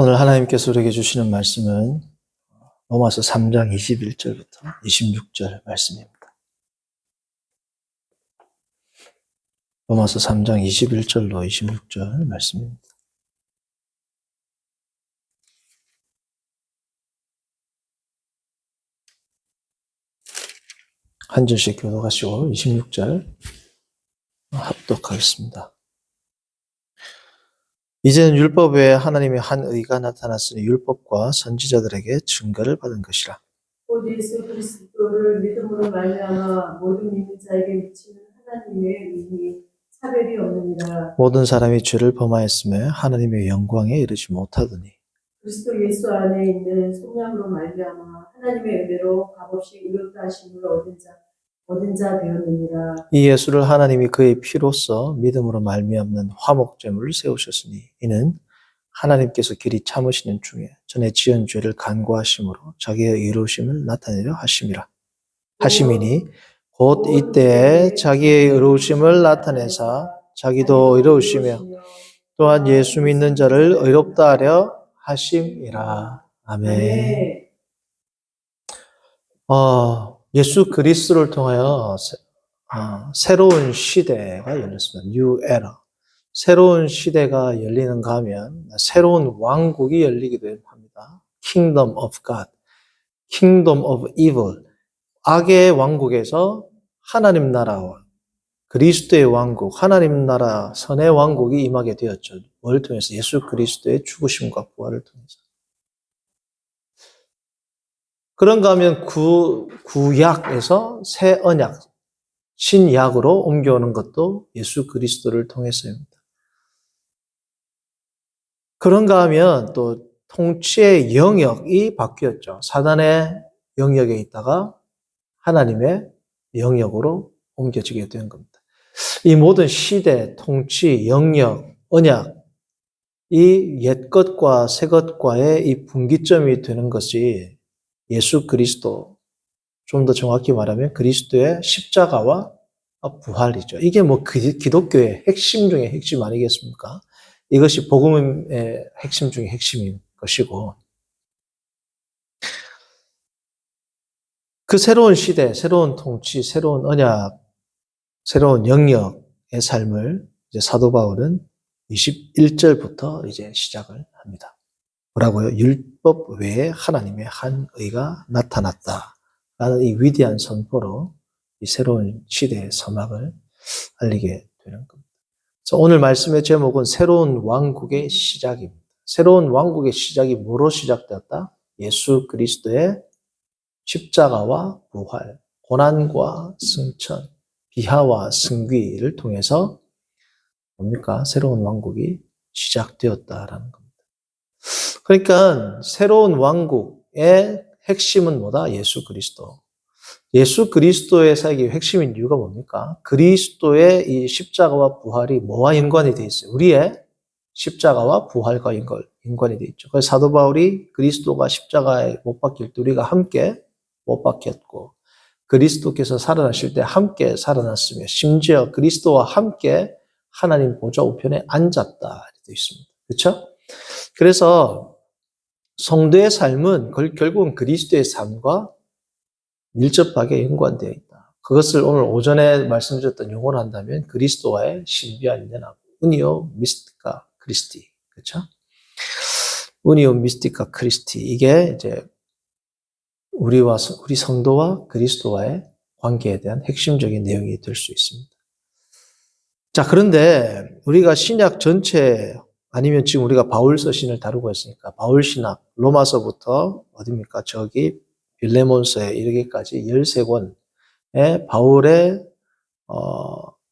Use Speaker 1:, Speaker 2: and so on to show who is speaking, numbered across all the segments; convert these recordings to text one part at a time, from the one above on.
Speaker 1: 오늘 하나님께서 우리에게 주시는 말씀은 로마서 3장 21절부터 26절 말씀입니다. 로마서 3장 21절로 26절 말씀입니다. 한 절씩 교독하시고 26절 합독하겠습니다. 이제는 율법 외에 하나님의 한 의가 나타났으니 율법과 선지자들에게 증거를 받은 것이라.
Speaker 2: 곧 예수 그리스도를 믿음으로 말미암아 모든 믿는 자에게 미치는 하나님의 의니 차별이 없느니라.
Speaker 1: 모든 사람이 죄를 범하였으며 하나님의 영광에 이르지 못하더니
Speaker 2: 그리스도 예수 안에 있는 속량으로 말미암아 하나님의 은혜로 값없이 의롭다 하심을 얻은 자 되었느니라.
Speaker 1: 이 예수를 하나님이 그의 피로써 믿음으로 말미암는 화목제물을 세우셨으니 이는 하나님께서 길이 참으시는 중에 전에 지은 죄를 간구하심으로 자기의 의로우심을 나타내려 하심이니 곧 이때에 자기의 의로우심을 나타내사 자기도 의로우시며 또한 예수 믿는 자를 의롭다 하려 하심이라. 아멘. 예수 그리스도를 통하여 새로운 시대가 열렸습니다. New era. 새로운 시대가 열리는가 하면 새로운 왕국이 열리기도 합니다. Kingdom of God, Kingdom of Evil. 악의 왕국에서 하나님 나라와 그리스도의 왕국, 하나님 나라 선의 왕국이 임하게 되었죠. 뭘 통해서? 예수 그리스도의 죽으심과 부활을 통해서. 그런가 하면 구약에서 새 언약, 신약으로 옮겨오는 것도 예수 그리스도를 통해서입니다. 그런가 하면 또 통치의 영역이 바뀌었죠. 사단의 영역에 있다가 하나님의 영역으로 옮겨지게 된 겁니다. 이 모든 시대, 통치, 영역, 언약, 이 옛것과 새것과의 이 분기점이 되는 것이 예수 그리스도, 좀 더 정확히 말하면 그리스도의 십자가와 부활이죠. 이게 기독교의 핵심 중에 핵심 아니겠습니까? 이것이 복음의 핵심 중에 핵심인 것이고, 그 새로운 시대, 새로운 통치, 새로운 언약, 새로운 영역의 삶을 이제 사도 바울은 21절부터 이제 시작을 합니다. 뭐라고요? 율법 외에 하나님의 한 의가 나타났다라는 이 위대한 선포로 이 새로운 시대의 서막을 알리게 되는 겁니다. 그래서 오늘 말씀의 제목은 새로운 왕국의 시작입니다. 새로운 왕국의 시작이 뭐로 시작되었다? 예수 그리스도의 십자가와 부활, 고난과 승천, 비하와 승귀를 통해서 뭡니까? 새로운 왕국이 시작되었다라는 겁니다. 그러니까 새로운 왕국의 핵심은 뭐다? 예수 그리스도. 예수 그리스도의 사역의 핵심인 이유가 뭡니까? 그리스도의 이 십자가와 부활이 뭐와 연관이 되어 있어요? 우리의 십자가와 부활과 연관이 되어 있죠. 그래서 사도 바울이 그리스도가 십자가에 못 박힐 때 우리가 함께 못 박혔고 그리스도께서 살아나실 때 함께 살아났으며 심지어 그리스도와 함께 하나님 보좌 우편에 앉았다 되어 있습니다. 그렇죠? 그래서 성도의 삶은 결국은 그리스도의 삶과 밀접하게 연관되어 있다. 그것을 오늘 오전에 말씀드렸던 용어로 한다면 그리스도와의 신비한 연합, 우니오 미스티카 크리스티, 그렇죠? 우니오 미스티카 크리스티, 이게 이제 우리 성도와 그리스도와의 관계에 대한 핵심적인 내용이 될 수 있습니다. 자, 그런데 우리가 신약 전체 아니면 지금 우리가 바울 서신을 다루고 있으니까 바울 신학 로마서부터 어디입니까? 저기 빌레몬서에 이르기까지 13권의 바울의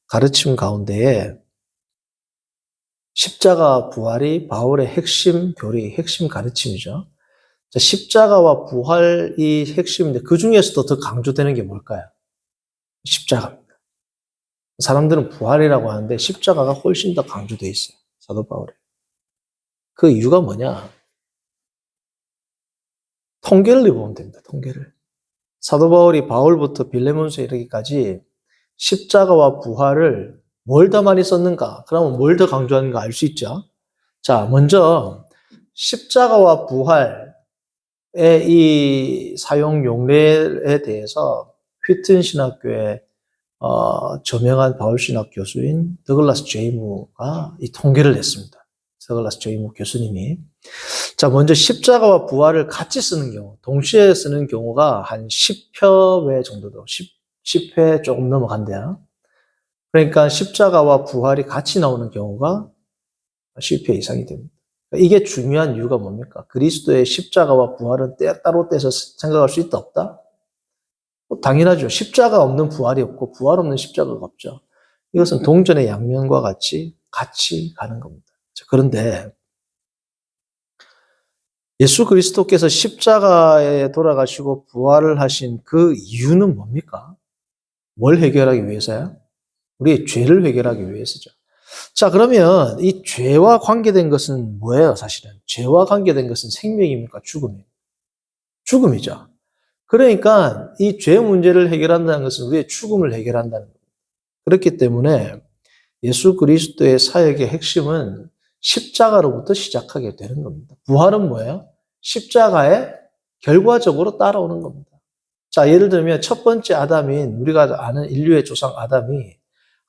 Speaker 1: 가르침 가운데에 십자가 부활이 바울의 핵심 교리, 핵심 가르침이죠. 자, 십자가와 부활이 핵심인데 그 중에서도 더 강조되는 게 뭘까요? 십자가입니다. 사람들은 부활이라고 하는데 십자가가 훨씬 더 강조되어 있어요. 사도 바울에. 그 이유가 뭐냐? 통계를 보면 됩니다. 통계를. 사도 바울이 바울부터 빌레몬서에 이르기까지 십자가와 부활을 뭘 더 많이 썼는가? 그러면 뭘 더 강조하는가 알 수 있죠? 자, 먼저 십자가와 부활의 이 사용 용례에 대해서 휘튼 신학교의 저명한 바울 신학 교수인 더글라스 제이무가 이 통계를 냈습니다. 더글라스 제이무 교수님이. 자, 먼저 십자가와 부활을 같이 쓰는 경우, 동시에 쓰는 경우가 한 10회 정도, 10회 조금 넘어간대요. 그러니까 십자가와 부활이 같이 나오는 경우가 10회 이상이 됩니다. 이게 중요한 이유가 뭡니까? 그리스도의 십자가와 부활은 따로 떼서 생각할 수 있다, 없다? 당연하죠. 십자가 없는 부활이 없고 부활 없는 십자가가 없죠. 이것은 동전의 양면과 같이 가는 겁니다. 그런데 예수 그리스도께서 십자가에 돌아가시고 부활을 하신 그 이유는 뭡니까? 뭘 해결하기 위해서야? 우리의 죄를 해결하기 위해서죠. 자, 그러면 이 죄와 관계된 것은 뭐예요, 사실은? 죄와 관계된 것은 생명입니까? 죽음이에요? 죽음이죠. 그러니까 이 죄 문제를 해결한다는 것은 우리의 죽음을 해결한다는 겁니다. 그렇기 때문에 예수 그리스도의 사역의 핵심은 십자가로부터 시작하게 되는 겁니다. 부활은 뭐예요? 십자가에 결과적으로 따라오는 겁니다. 자, 예를 들면 첫 번째 아담인 우리가 아는 인류의 조상 아담이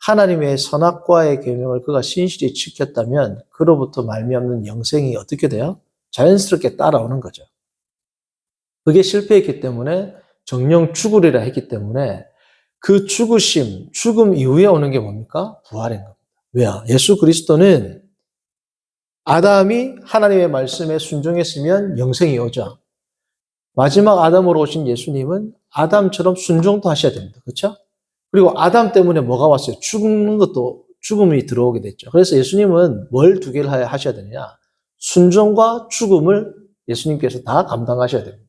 Speaker 1: 하나님의 선악과의 계명을 그가 신실히 지켰다면 그로부터 말미암는 영생이 어떻게 돼요? 자연스럽게 따라오는 거죠. 그게 실패했기 때문에 정령 죽으리라 했기 때문에 그 죽음 이후에 오는 게 뭡니까? 부활인 겁니다. 왜요? 예수 그리스도는 아담이 하나님의 말씀에 순종했으면 영생이 오죠. 마지막 아담으로 오신 예수님은 아담처럼 순종도 하셔야 됩니다. 그렇죠? 그리고 아담 때문에 뭐가 왔어요? 죽음이 들어오게 됐죠. 그래서 예수님은 뭘 두 개를 하셔야 되느냐? 순종과 죽음을 예수님께서 다 감당하셔야 됩니다.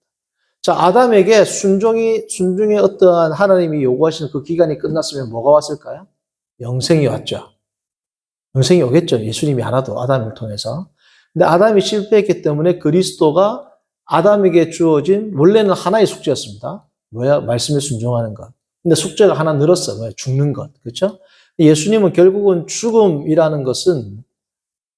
Speaker 1: 자, 아담에게 순종의 어떠한 하나님이 요구하시는 그 기간이 끝났으면 뭐가 왔을까요? 영생이 왔죠. 영생이 오겠죠. 예수님이 하나도 아담을 통해서. 근데 아담이 실패했기 때문에 그리스도가 아담에게 주어진 원래는 하나의 숙제였습니다. 뭐야? 말씀에 순종하는 것. 근데 숙제가 하나 늘었어. 뭐야? 죽는 것. 그렇죠? 예수님은 결국은 죽음이라는 것은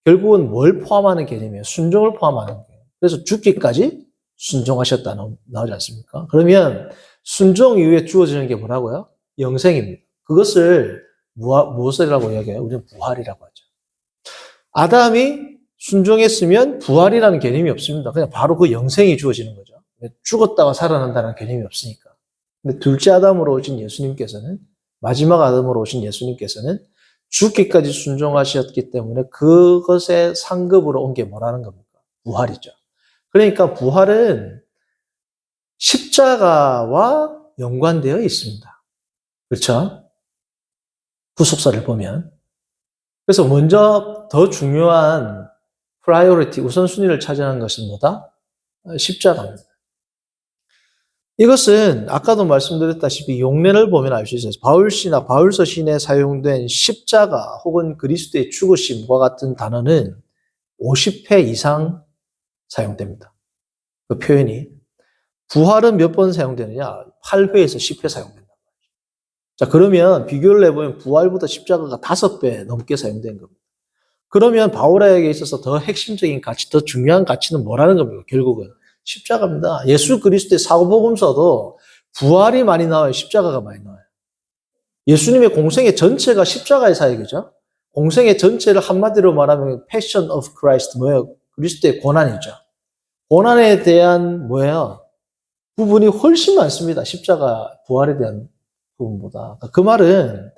Speaker 1: 결국은 뭘 포함하는 개념이에요? 순종을 포함하는 거예요. 그래서 죽기까지 순종하셨다 나오지 않습니까? 그러면 순종 이후에 주어지는 게 뭐라고요? 영생입니다. 그것을 무엇이라고 이야기해요? 우리는 부활이라고 하죠. 아담이 순종했으면 부활이라는 개념이 없습니다. 그냥 바로 그 영생이 주어지는 거죠. 죽었다가 살아난다는 개념이 없으니까. 근데 둘째 아담으로 오신 예수님께서는, 마지막 아담으로 오신 예수님께서는 죽기까지 순종하셨기 때문에 그것의 상급으로 온 게 뭐라는 겁니까? 부활이죠. 그러니까 부활은 십자가와 연관되어 있습니다. 그렇죠? 구속사를 보면. 그래서 먼저 더 중요한 프라이오리티, 우선순위를 차지하는 것은 뭐다? 십자가입니다. 이것은 아까도 말씀드렸다시피 용례를 보면 알 수 있어요. 바울서 시인에 사용된 십자가 혹은 그리스도의 죽으심과 같은 단어는 50회 이상 사용됩니다. 그 표현이. 부활은 몇 번 사용되느냐? 8회에서 10회 사용된다. 자, 그러면 비교를 해보면 부활보다 십자가가 5배 넘게 사용된 겁니다. 그러면 바울에게 있어서 더 핵심적인 가치, 더 중요한 가치는 뭐라는 겁니까? 결국은 십자가입니다. 예수 그리스도의 사도복음서도 부활이 많이 나와요. 십자가가 많이 나와요. 예수님의 공생의 전체가 십자가의 사역이죠. 공생의 전체를 한마디로 말하면 Passion of Christ, 뭐예요? 그리스도의 고난이죠. 고난에 대한 뭐예요? 부분이 훨씬 많습니다. 십자가 부활에 대한 부분보다. 그 말은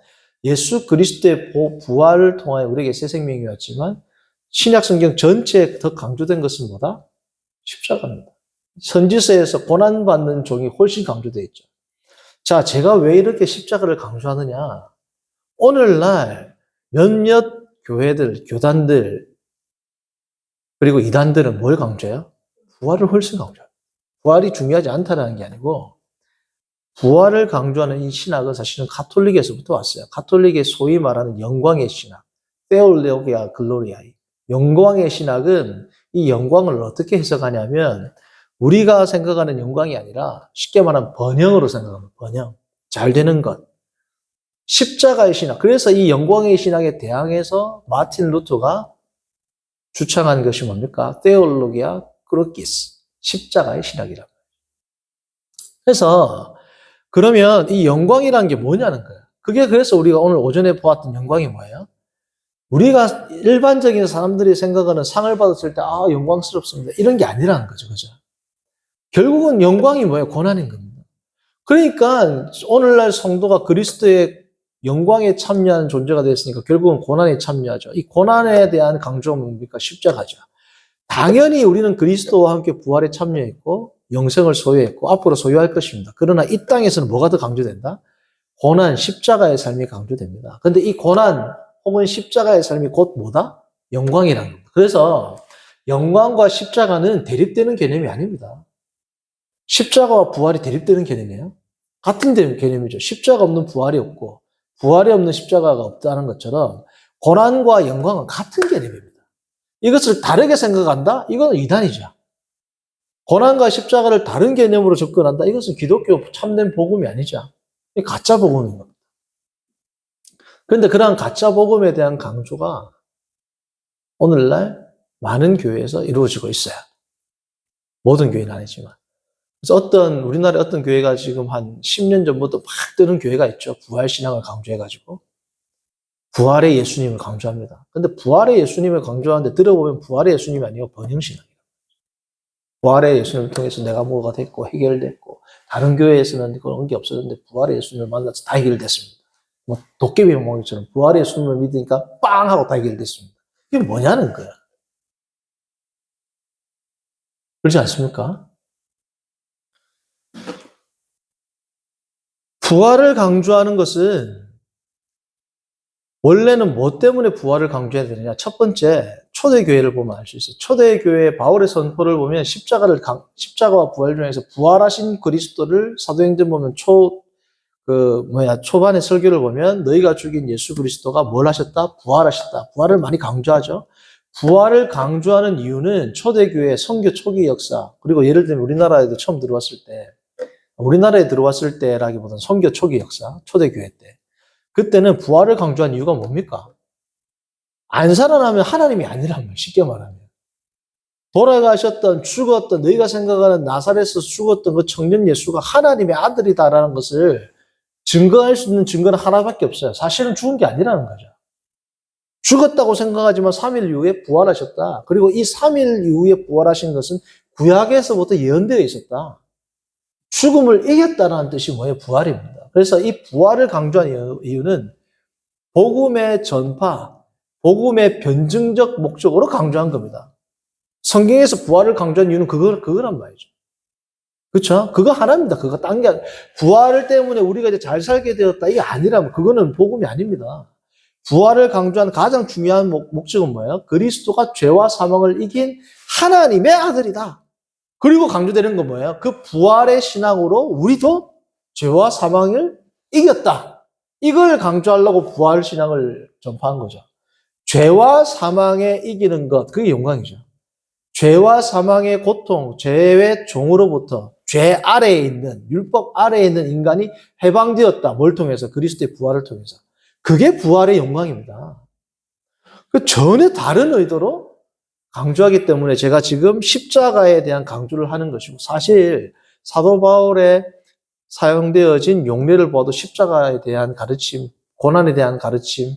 Speaker 1: 예수 그리스도의 부활을 통하여 우리에게 새 생명이 왔지만 신약 성경 전체에 더 강조된 것은 뭐다? 십자가입니다. 선지서에서 고난받는 종이 훨씬 강조되어 있죠. 자, 제가 왜 이렇게 십자가를 강조하느냐? 오늘날 몇몇 교회들, 교단들, 그리고 이단들은 뭘 강조해요? 부활을 훨씬 강조해요. 부활이 중요하지 않다는 게 아니고 부활을 강조하는 이 신학은 사실은 가톨릭에서부터 왔어요. 가톨릭의 소위 말하는 영광의 신학, Theologia Gloriae. 영광의 신학은 이 영광을 어떻게 해석하냐면 우리가 생각하는 영광이 아니라 쉽게 말하면 번영으로 생각하는 번영. 잘 되는 것. 십자가의 신학. 그래서 이 영광의 신학에 대항해서 마틴 루터가 주창한 것이 뭡니까? 테올로기아 크루시스, 십자가의 신학이라고. 그래서 그러면 이 영광이라는 게 뭐냐는 거예요. 그게 그래서 우리가 오늘 오전에 보았던 영광이 뭐예요? 우리가 일반적인 사람들이 생각하는 상을 받았을 때 영광스럽습니다. 이런 게 아니라는 거죠. 그죠? 결국은 영광이 뭐예요? 고난인 겁니다. 그러니까 오늘날 성도가 그리스도의 영광에 참여하는 존재가 됐으니까 결국은 고난에 참여하죠. 이 고난에 대한 강조가 뭡니까? 십자가죠. 당연히 우리는 그리스도와 함께 부활에 참여했고 영생을 소유했고 앞으로 소유할 것입니다. 그러나 이 땅에서는 뭐가 더 강조된다? 고난, 십자가의 삶이 강조됩니다. 그런데 이 고난 혹은 십자가의 삶이 곧 뭐다? 영광이라는 겁니다. 그래서 영광과 십자가는 대립되는 개념이 아닙니다. 십자가와 부활이 대립되는 개념이에요. 같은 개념이죠. 십자가 없는 부활이 없고 부활이 없는 십자가가 없다는 것처럼 고난과 영광은 같은 개념입니다. 이것을 다르게 생각한다? 이건 이단이죠. 고난과 십자가를 다른 개념으로 접근한다? 이것은 기독교 참된 복음이 아니죠. 가짜 복음인 겁니다. 그런데 그러한 가짜 복음에 대한 강조가 오늘날 많은 교회에서 이루어지고 있어요. 모든 교회는 아니지만. 그래서 우리나라의 어떤 교회가 지금 한 10년 전부터 막 뜨는 교회가 있죠. 부활신앙을 강조해가지고. 부활의 예수님을 강조합니다. 근데 부활의 예수님을 강조하는데 들어보면 부활의 예수님이 아니고 번영신앙이에요. 부활의 예수님을 통해서 내가 뭐가 됐고 해결됐고 다른 교회에서는 그런 게 없었는데 부활의 예수님을 만나서 다 해결됐습니다. 뭐 도깨비 모기처럼 부활의 예수님을 믿으니까 빵 하고 다 해결됐습니다. 이게 뭐냐는 거야. 그렇지 않습니까? 부활을 강조하는 것은 원래는 뭐 때문에 부활을 강조해야 되느냐? 첫 번째, 초대교회를 보면 알 수 있어요. 초대교회 바울의 선포를 보면 십자가와 부활 중에서 부활하신 그리스도를 사도행전 보면 초반의 설교를 보면 너희가 죽인 예수 그리스도가 뭘 하셨다? 부활하셨다. 부활을 많이 강조하죠. 부활을 강조하는 이유는 초대교회 선교 초기 역사, 그리고 예를 들면 우리나라에 처음 들어왔을 때, 우리나라에 들어왔을 때라기보다는 선교 초기 역사, 초대교회 때. 그때는 부활을 강조한 이유가 뭡니까? 안 살아나면 하나님이 아니라는 거예요. 쉽게 말하면. 돌아가셨던, 죽었던, 너희가 생각하는 나사렛에서 죽었던 그 청년 예수가 하나님의 아들이다라는 것을 증거할 수 있는 증거는 하나밖에 없어요. 사실은 죽은 게 아니라는 거죠. 죽었다고 생각하지만 3일 이후에 부활하셨다. 그리고 이 3일 이후에 부활하신 것은 구약에서부터 예언되어 있었다. 죽음을 이겼다는 뜻이 뭐예요? 부활입니다. 그래서 이 부활을 강조한 이유는 복음의 전파, 복음의 변증적 목적으로 강조한 겁니다. 성경에서 부활을 강조한 이유는 그거란 말이죠. 그렇죠? 그거 하나입니다. 그거 딴 게 부활을 때문에 우리가 이제 잘 살게 되었다. 이게 아니라면 그거는 복음이 아닙니다. 부활을 강조한 가장 중요한 목적은 뭐예요? 그리스도가 죄와 사망을 이긴 하나님의 아들이다. 그리고 강조되는 건 뭐예요? 그 부활의 신앙으로 우리도 죄와 사망을 이겼다. 이걸 강조하려고 부활 신앙을 전파한 거죠. 죄와 사망에 이기는 것, 그게 영광이죠. 죄와 사망의 고통, 죄의 종으로부터 죄 아래에 있는, 율법 아래에 있는 인간이 해방되었다. 뭘 통해서? 그리스도의 부활을 통해서. 그게 부활의 영광입니다. 그 전혀 다른 의도로 강조하기 때문에 제가 지금 십자가에 대한 강조를 하는 것이고, 사실 사도 바울의 사용되어진 용례를 봐도 십자가에 대한 가르침, 고난에 대한 가르침,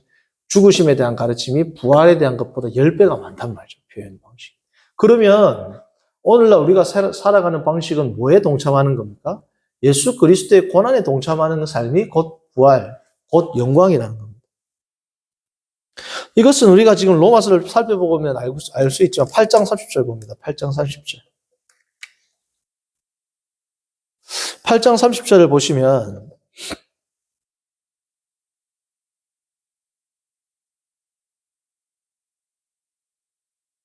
Speaker 1: 죽으심에 대한 가르침이 부활에 대한 것보다 10배가 많단 말이죠. 표현 방식. 그러면 오늘날 우리가 살아가는 방식은 뭐에 동참하는 겁니까? 예수 그리스도의 고난에 동참하는 삶이 곧 부활, 곧 영광이라는 겁니다. 이것은 우리가 지금 로마서를 살펴보면 알 수 있죠. 8장 30절 봅니다. 8장 30절. 8장 30절을 보시면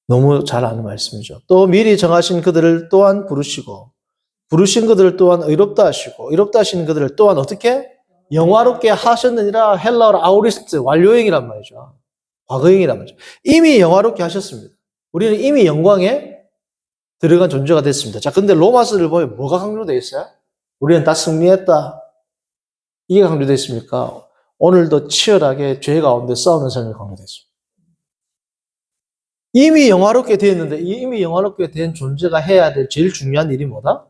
Speaker 1: 너무 잘 아는 말씀이죠. 또 미리 정하신 그들을 또한 부르시고 부르신 그들을 또한 의롭다 하시고 의롭다 하신 그들을 또한 어떻게? 영화롭게 하셨느니라. 헬라어로 아우리스트, 완료형이란 말이죠. 과거형이란 말이죠. 이미 영화롭게 하셨습니다. 우리는 이미 영광에 들어간 존재가 됐습니다. 자, 근데 로마서를 보면 뭐가 강조되어 있어요? 우리는 다 승리했다. 이게 강조되어 있습니까? 오늘도 치열하게 죄 가운데 싸우는 삶이 강조되어 있습니다. 이미 영화롭게 되었는데 이미 영화롭게 된 존재가 해야 될 제일 중요한 일이 뭐다?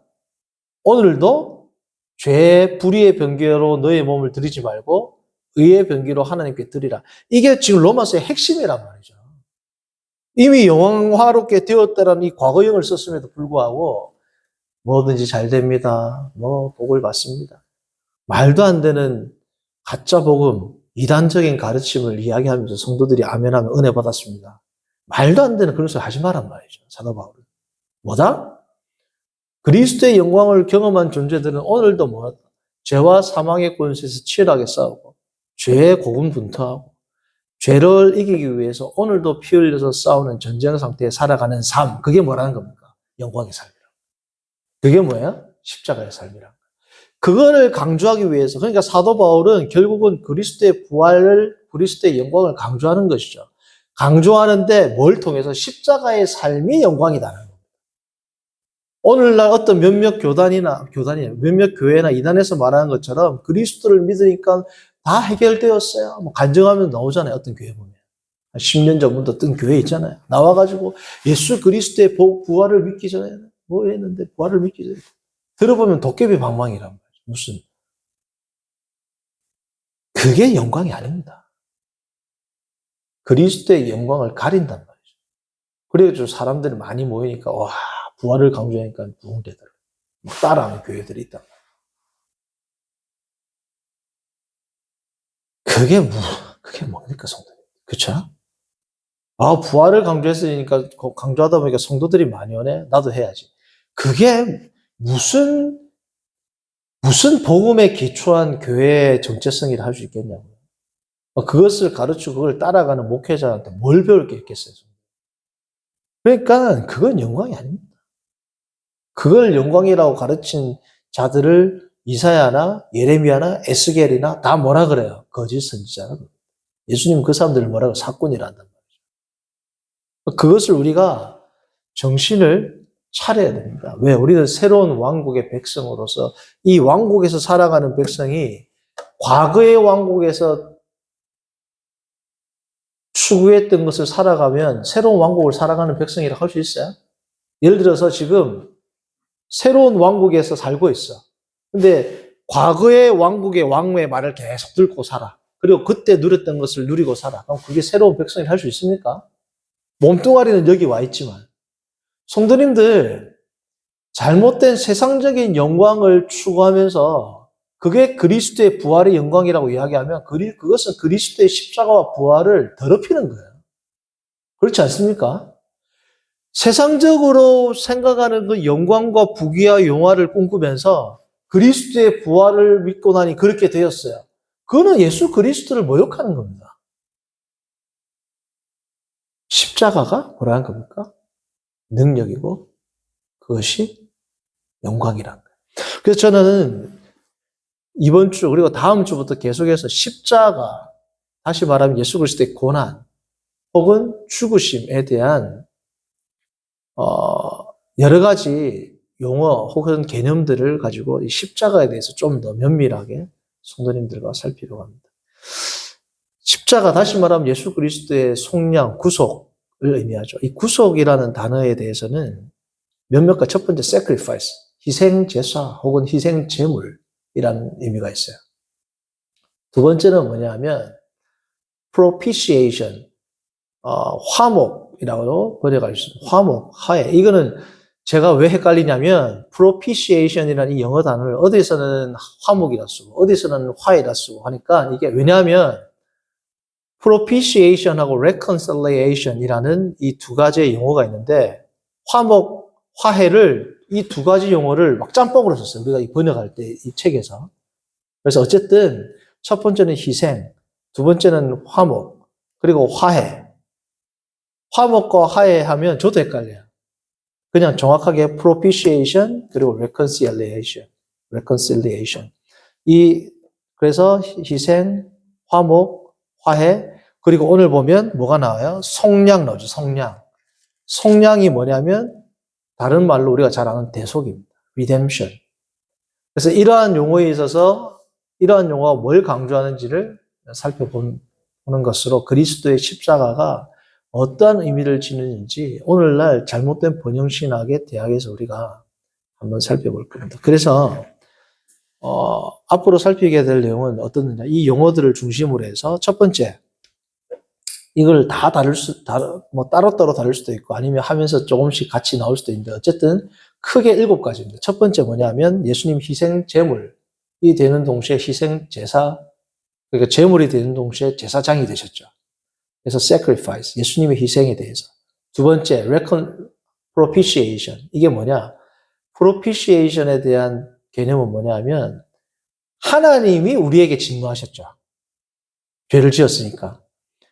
Speaker 1: 오늘도 죄 불의의 변개로 너의 몸을 드리지 말고 의의 변개로 하나님께 드리라. 이게 지금 로마서의 핵심이란 말이죠. 이미 영화롭게 되었다라는 이 과거형을 썼음에도 불구하고 뭐든지 잘 됩니다. 뭐 복을 받습니다. 말도 안 되는 가짜 복음, 이단적인 가르침을 이야기하면서 성도들이 아멘하면 은혜 받았습니다. 말도 안 되는 그런 소리 하지 말란 말이죠. 사도 바울은. 뭐다? 그리스도의 영광을 경험한 존재들은 오늘도 뭐다? 죄와 사망의 권세에서 치열하게 싸우고 죄에 고군분투하고 죄를 이기기 위해서 오늘도 피 흘려서 싸우는 전쟁 상태에 살아가는 삶. 그게 뭐라는 겁니까? 영광의 삶이라. 그게 뭐야? 십자가의 삶이라. 그거를 강조하기 위해서, 그러니까 사도 바울은 결국은 그리스도의 부활을, 그리스도의 영광을 강조하는 것이죠. 강조하는데 뭘 통해서? 십자가의 삶이 영광이다는 겁니다. 오늘날 어떤 몇몇 몇몇 교회나 이단에서 말하는 것처럼 그리스도를 믿으니까 다 해결되었어요. 뭐 간증하면 나오잖아요. 어떤 교회 보면. 10년 전부터 뜬 교회 있잖아요. 나와가지고 예수 그리스도의 부활을 믿기 전에 뭐 했는데 부활을 믿기 전에 들어보면 도깨비 방망이란 말이에요. 무슨 그게 영광이 아닙니다. 그리스도의 영광을 가린단 말이죠. 그래가지고 사람들이 많이 모이니까 와 부활을 강조하니까 부흥되더라고요. 막 따라하는 교회들이 있단 말이에요. 그게 뭡니까 성도님? 그쵸? 아 부활을 강조했으니까 강조하다 보니까 성도들이 많이 오네. 나도 해야지. 그게 무슨 복음에 기초한 교회의 정체성이라 할 수 있겠냐고요. 그것을 가르치고 그걸 따라가는 목회자한테 뭘 배울 게 있겠어요. 그러니까 그건 영광이 아닙니다. 그걸 영광이라고 가르친 자들을 이사야나 예레미야나 에스겔이나 다 뭐라 그래요? 거짓 선지자라고. 예수님 그 사람들을 뭐라고? 사꾼이라 한단 말이죠. 그것을 우리가 정신을 차려야 됩니다. 왜? 우리는 새로운 왕국의 백성으로서 이 왕국에서 살아가는 백성이 과거의 왕국에서 추구했던 것을 살아가면 새로운 왕국을 살아가는 백성이라고 할 수 있어요? 예를 들어서 지금 새로운 왕국에서 살고 있어. 근데 과거의 왕국의 왕의 말을 계속 듣고 살아. 그리고 그때 누렸던 것을 누리고 살아. 그럼 그게 새로운 백성이 할 수 있습니까? 몸뚱아리는 여기 와 있지만. 성도님들, 잘못된 세상적인 영광을 추구하면서 그게 그리스도의 부활의 영광이라고 이야기하면 그것은 그리스도의 십자가와 부활을 더럽히는 거예요. 그렇지 않습니까? 세상적으로 생각하는 그 영광과 부귀와 영화를 꿈꾸면서 그리스도의 부활을 믿고 나니 그렇게 되었어요. 그거는 예수 그리스도를 모욕하는 겁니다. 십자가가 뭐라는 겁니까? 능력이고 그것이 영광이란 거예요. 그래서 저는 이번 주 그리고 다음 주부터 계속해서 십자가, 다시 말하면 예수 그리스도의 고난 혹은 죽으심에 대한 여러 가지 용어 혹은 개념들을 가지고 이 십자가에 대해서 좀 더 면밀하게 성도님들과 살 필요가 합니다. 십자가, 다시 말하면 예수 그리스도의 속량, 구속을 의미하죠. 이 구속이라는 단어에 대해서는 몇몇 가지, 첫 번째 sacrifice, 희생 제사 혹은 희생 제물이라는 의미가 있어요. 두 번째는 뭐냐면 propitiation, 화목이라고 번역할 수 있습니다. 화목, 화해. 이거는 제가 왜 헷갈리냐면 propitiation이라는 이 영어 단어를 어디서는 화목이라 쓰고 어디서는 화해라 쓰고 하니까 이게 왜냐하면 propitiation하고 reconciliation이라는 이 두 가지의 용어가 있는데 화목, 화해를 이 두 가지 용어를 막 짬뽕으로 썼어요. 우리가 이 번역할 때 이 책에서. 그래서 어쨌든 첫 번째는 희생, 두 번째는 화목, 그리고 화해. 화목과 화해하면 저도 헷갈려요. 그냥 정확하게 propitiation 그리고 reconciliation. 그래서 희생, 화목, 화해, 그리고 오늘 보면 뭐가 나와요? 속량 나오죠. 속량이 뭐냐면 다른 말로 우리가 잘 아는 대속입니다. redemption. 그래서 이러한 용어에 있어서 이러한 용어가 뭘 강조하는지를 살펴보는 것으로 그리스도의 십자가가 어떠한 의미를 지니는지 오늘날 잘못된 번영신학의 대학에서 우리가 한번 살펴볼 겁니다. 그래서 앞으로 살피게 될 내용은 어떻느냐. 이 용어들을 중심으로 해서 첫 번째, 이걸 다 따로따로 다룰 수도 있고 아니면 하면서 조금씩 같이 나올 수도 있는데 어쨌든 크게 7가지입니다. 첫 번째 뭐냐면 예수님 희생 제물이 되는 동시에 희생 제사, 그러니까 제물이 되는 동시에 제사장이 되셨죠. 그래서 sacrifice, 예수님의 희생에 대해서. 두 번째, propitiation. 이게 뭐냐? propitiation에 대한 개념은 뭐냐면 하나님이 우리에게 진노하셨죠. 죄를 지었으니까.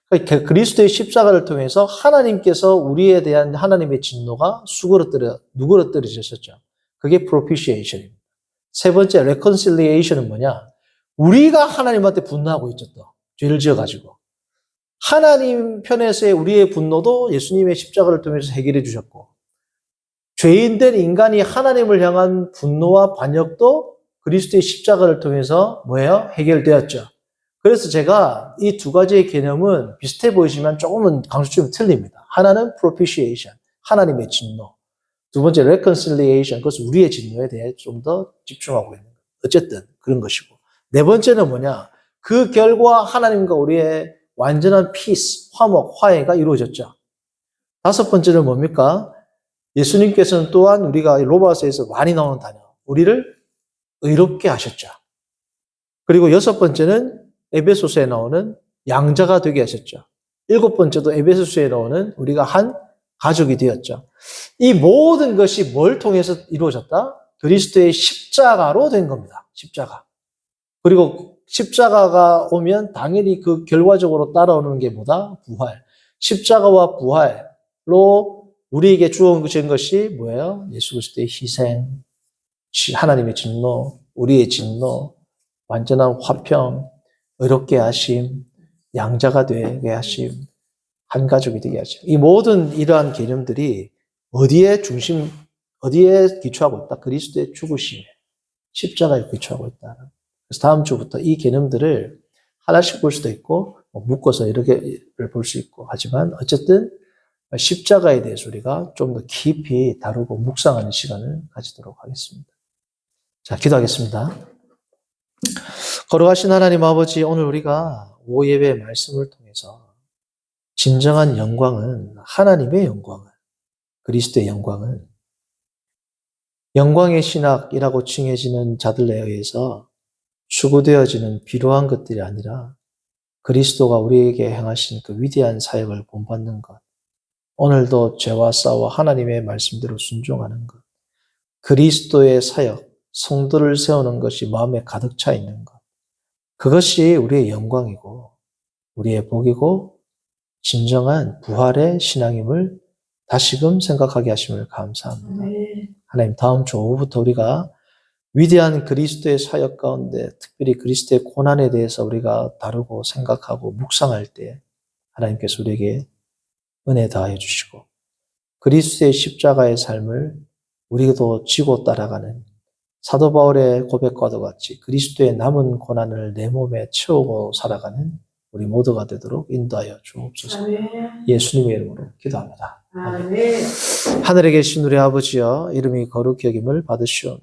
Speaker 1: 그러니까 그리스도의 십자가를 통해서 하나님께서 우리에 대한 하나님의 진노가 누그러뜨려졌었죠. 그게 propitiation입니다. 세 번째, reconciliation은 뭐냐? 우리가 하나님한테 분노하고 있었던 죄를 지어가지고 하나님 편에서의 우리의 분노도 예수님의 십자가를 통해서 해결해 주셨고 죄인된 인간이 하나님을 향한 분노와 반역도 그리스도의 십자가를 통해서 뭐예요? 해결되었죠. 그래서 제가 이 두 가지의 개념은 비슷해 보이지만 조금은 강조점이 틀립니다. 하나는 propitiation, 하나님의 진노. 두 번째 reconciliation, 그것은 우리의 진노에 대해 좀 더 집중하고 있는 거예요. 어쨌든 그런 것이고. 네 번째는 뭐냐? 그 결과 하나님과 우리의 완전한 peace, 화목, 화해가 이루어졌죠. 다섯 번째는 뭡니까? 예수님께서는 또한 우리가 로마서에서 많이 나오는 단어, 우리를 의롭게 하셨죠. 그리고 여섯 번째는 에베소서에 나오는 양자가 되게 하셨죠. 일곱 번째도 에베소서에 나오는 우리가 한 가족이 되었죠. 이 모든 것이 뭘 통해서 이루어졌다? 그리스도의 십자가로 된 겁니다. 십자가. 그리고 십자가가 오면 당연히 그 결과적으로 따라오는 게 뭐다? 부활. 십자가와 부활로 우리에게 주어진 것이 뭐예요? 예수 그리스도의 희생, 하나님의 진노, 우리의 진노, 완전한 화평, 의롭게 하심, 양자가 되게 하심, 한 가족이 되게 하심. 이 모든 이러한 개념들이 어디에 기초하고 있다? 그리스도의 죽으심에, 십자가에 기초하고 있다. 그래서 다음 주부터 이 개념들을 하나씩 볼 수도 있고, 묶어서 이렇게를 볼 수 있고, 하지만 어쨌든 십자가에 대해서 우리가 좀 더 깊이 다루고 묵상하는 시간을 가지도록 하겠습니다. 자, 기도하겠습니다. 거룩하신 하나님 아버지, 오늘 우리가 오예배 말씀을 통해서 진정한 영광은 하나님의 영광은, 그리스도의 영광은 영광의 신학이라고 칭해지는 자들에 의해서 추구되어지는 비로한 것들이 아니라 그리스도가 우리에게 행하신 그 위대한 사역을 본받는 것, 오늘도 죄와 싸워 하나님의 말씀대로 순종하는 것, 그리스도의 사역, 성도를 세우는 것이 마음에 가득 차 있는 것, 그것이 우리의 영광이고 우리의 복이고 진정한 부활의 신앙임을 다시금 생각하게 하심을 감사합니다. 하나님, 다음 주 오후부터 우리가 위대한 그리스도의 사역 가운데 특별히 그리스도의 고난에 대해서 우리가 다루고 생각하고 묵상할 때 하나님께서 우리에게 은혜 다해 주시고 그리스도의 십자가의 삶을 우리도 지고 따라가는 사도 바울의 고백과도 같이 그리스도의 남은 고난을 내 몸에 채우고 살아가는 우리 모두가 되도록 인도하여 주옵소서. 예수님의 이름으로 기도합니다. 아멘. 하늘에 계신 우리 아버지여, 이름이 거룩히 여김을 받으시오며